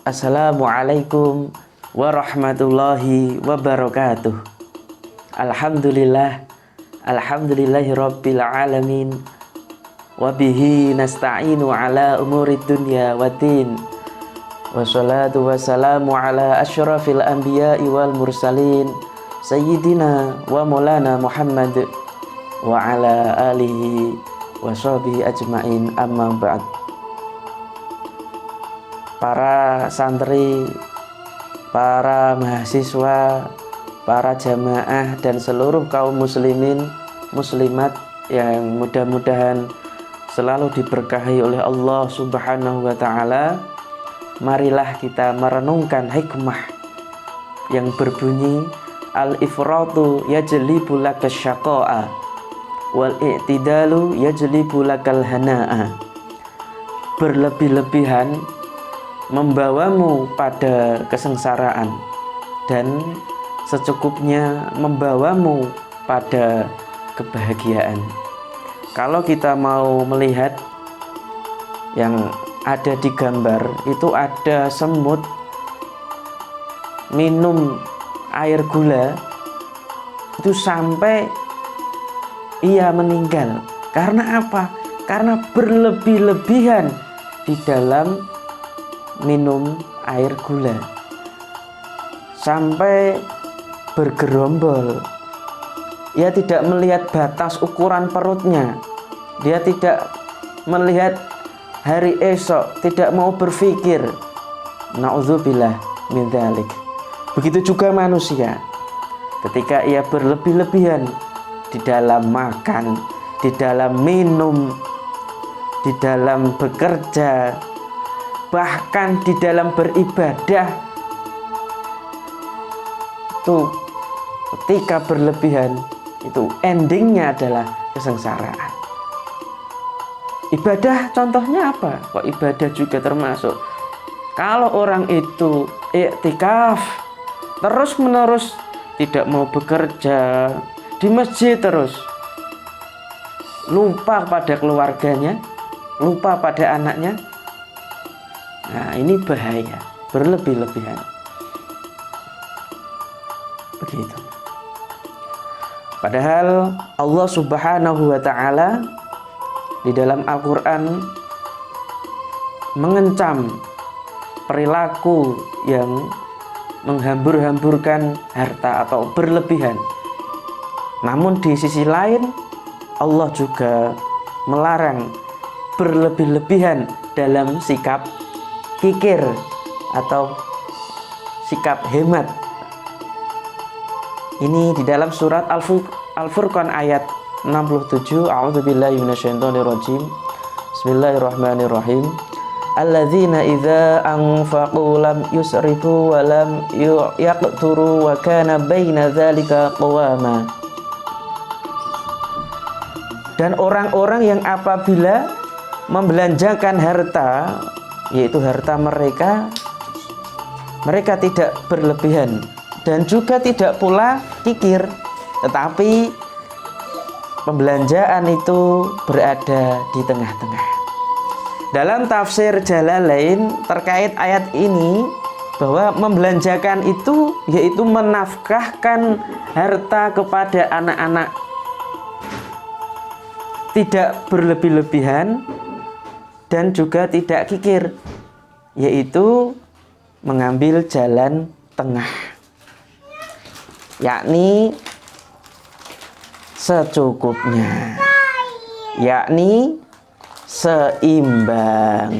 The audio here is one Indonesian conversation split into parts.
Assalamualaikum warahmatullahi wabarakatuh. Alhamdulillahirabbil alamin. Wabihi nasta'inu ala umurid dunya waddin. Wassalatu wassalamu ala asyrafil anbiya'i wal mursalin Sayyidina wa maulana Muhammad wa ala alihi wa sahbihi ajma'in, amma ba'd. Para santri, para mahasiswa, para jamaah dan seluruh kaum muslimin muslimat yang mudah-mudahan selalu diberkahi oleh Allah Subhanahu wa ta'ala, marilah kita merenungkan hikmah yang berbunyi al-ifratu yajlibu laka syaqa'a wal i'tidalu yajlibu lakal hana'a. Berlebih-lebihan membawamu pada kesengsaraan dan secukupnya membawamu pada kebahagiaan. Kalau kita mau melihat yang ada di gambar itu, ada semut minum air gula itu sampai ia meninggal. Karena apa? Karena berlebih-lebihan di dalam minum air gula sampai bergerombol. Ia tidak melihat batas ukuran perutnya, dia tidak melihat hari esok, tidak mau berpikir. Na'udzubillah min dzalik. Begitu juga manusia, ketika ia berlebih-lebihan di dalam makan, di dalam minum, di dalam bekerja, bahkan di dalam beribadah, itu ketika berlebihan itu endingnya adalah kesengsaraan. Ibadah contohnya apa? Kok ibadah juga termasuk? Kalau orang itu iktikaf terus menerus, tidak mau bekerja di masjid terus, lupa pada keluarganya, lupa pada anaknya, nah ini bahaya, berlebih-lebihan. Begitu. Padahal Allah Subhanahu wa ta'ala di dalam Al-Quran mengecam perilaku yang menghambur-hamburkan harta atau berlebihan. Namun di sisi lain Allah juga melarang berlebih-lebihan dalam sikap kikir atau sikap hemat. Ini di dalam surat Al-Furqan ayat 67. A'udzubillahi minasyaitonirrajim. Bismillahirrahmanirrahim. Alladzina idza anfaqu lam yusrifu wa lam yaqturu wa kana baina dzalika qawama. Dan orang-orang yang apabila membelanjakan harta, yaitu harta mereka, mereka tidak berlebihan dan juga tidak pula kikir, tetapi pembelanjaan itu berada di tengah-tengah. Dalam tafsir Jalalain terkait ayat ini, bahwa membelanjakan itu yaitu menafkahkan harta kepada anak-anak, tidak berlebih-lebihan dan juga tidak kikir, yaitu mengambil jalan tengah, yakni secukupnya, yakni seimbang.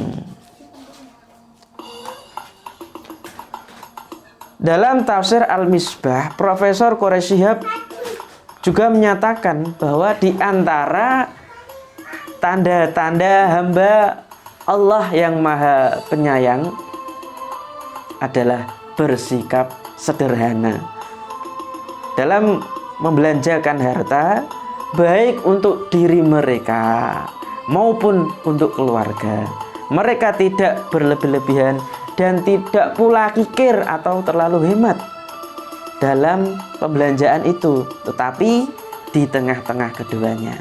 Dalam tafsir Al-Misbah, Profesor Quraish Shihab juga menyatakan bahwa di antara tanda-tanda hamba Allah yang Maha Penyayang adalah bersikap sederhana dalam membelanjakan harta, baik untuk diri mereka maupun untuk keluarga. Mereka tidak berlebih-lebihan dan tidak pula kikir atau terlalu hemat dalam pembelanjaan itu, tetapi di tengah-tengah keduanya.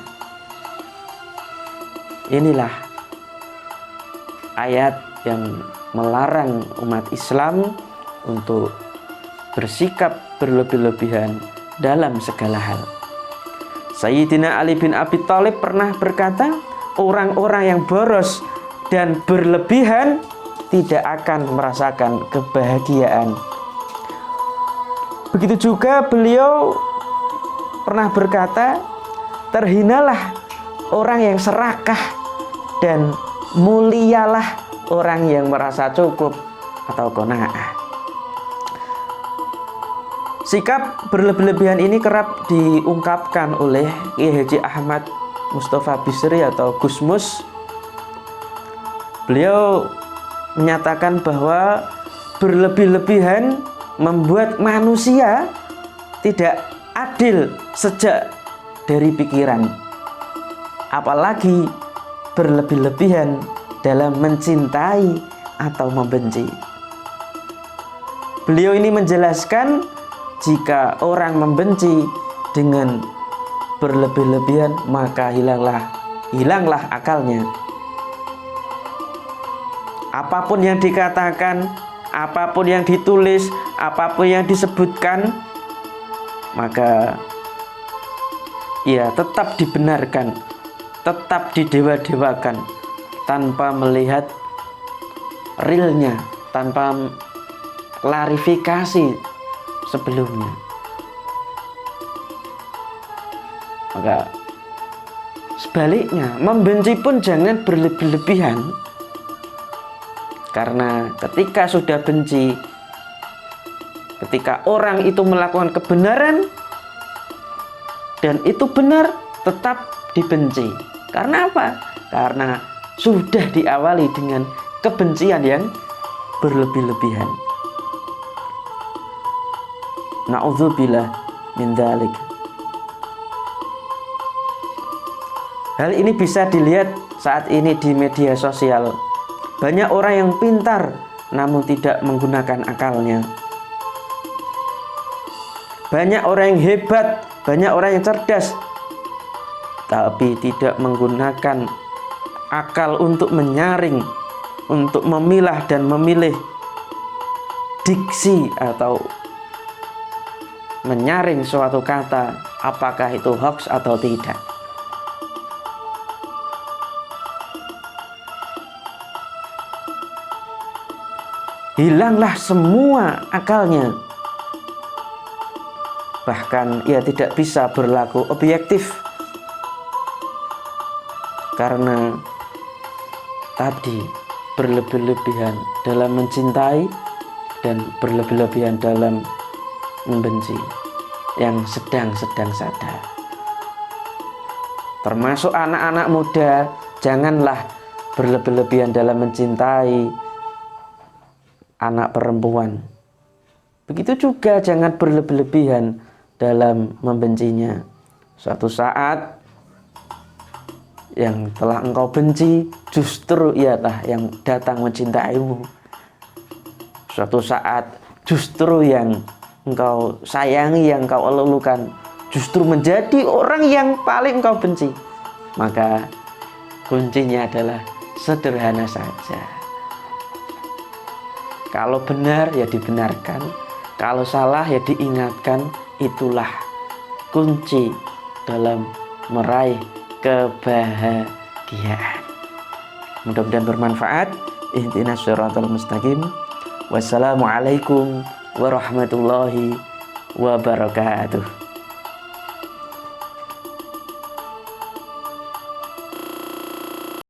Inilah ayat yang melarang umat Islam untuk bersikap berlebih-lebihan dalam segala hal. Sayyidina Ali bin Abi Thalib pernah berkata, orang-orang yang boros dan berlebihan tidak akan merasakan kebahagiaan. Begitu juga beliau pernah berkata, terhinalah orang yang serakah dan mulialah orang yang merasa cukup atau qanaah. Sikap berlebih-lebihan ini kerap diungkapkan oleh Kiai Haji Ahmad Mustafa Bisri atau Gus Mus. Beliau menyatakan bahwa berlebih-lebihan membuat manusia tidak adil sejak dari pikiran, apalagi berlebih-lebihan dalam mencintai atau membenci. Beliau ini menjelaskan, jika orang membenci dengan berlebih-lebihan, maka hilanglah akalnya. Apapun yang dikatakan, apapun yang ditulis, apapun yang disebutkan, maka ia tetap dibenarkan, tetap didewa-dewakan, tanpa melihat realnya, tanpa klarifikasi sebelumnya. Maka sebaliknya, membenci pun jangan berlebih-lebihan, karena ketika sudah benci, ketika orang itu melakukan kebenaran dan itu benar, tetap dibenci. Karena apa? Karena sudah diawali dengan kebencian yang berlebih-lebihan. Na'udzubillah min dzalik. Hal ini bisa dilihat saat ini di media sosial. Banyak orang yang pintar namun tidak menggunakan akalnya. Banyak orang yang hebat, banyak orang yang cerdas, tapi tidak menggunakan akal untuk menyaring, untuk memilah dan memilih diksi atau menyaring suatu kata, apakah itu hoax atau tidak. Hilanglah semua akalnya. Bahkan ia tidak bisa berlaku objektif, karena tadi berlebih-lebihan dalam mencintai dan berlebih-lebihan dalam membenci yang sedang-sedang saja. Termasuk anak-anak muda, janganlah berlebih-lebihan dalam mencintai anak perempuan. Begitu juga jangan berlebih-lebihan dalam membencinya. Suatu saat yang telah engkau benci justru ialah yang datang mencintaimu. Suatu saat justru yang engkau sayangi, yang engkau elulukan, justru menjadi orang yang paling engkau benci. Maka kuncinya adalah sederhana saja. Kalau benar ya dibenarkan, kalau salah ya diingatkan. Itulah kunci dalam meraih kebahagiaan. Mudah-mudahan bermanfaat. Ihdinas shiratal mustaqim. Wassalamualaikum warahmatullahi wabarakatuh.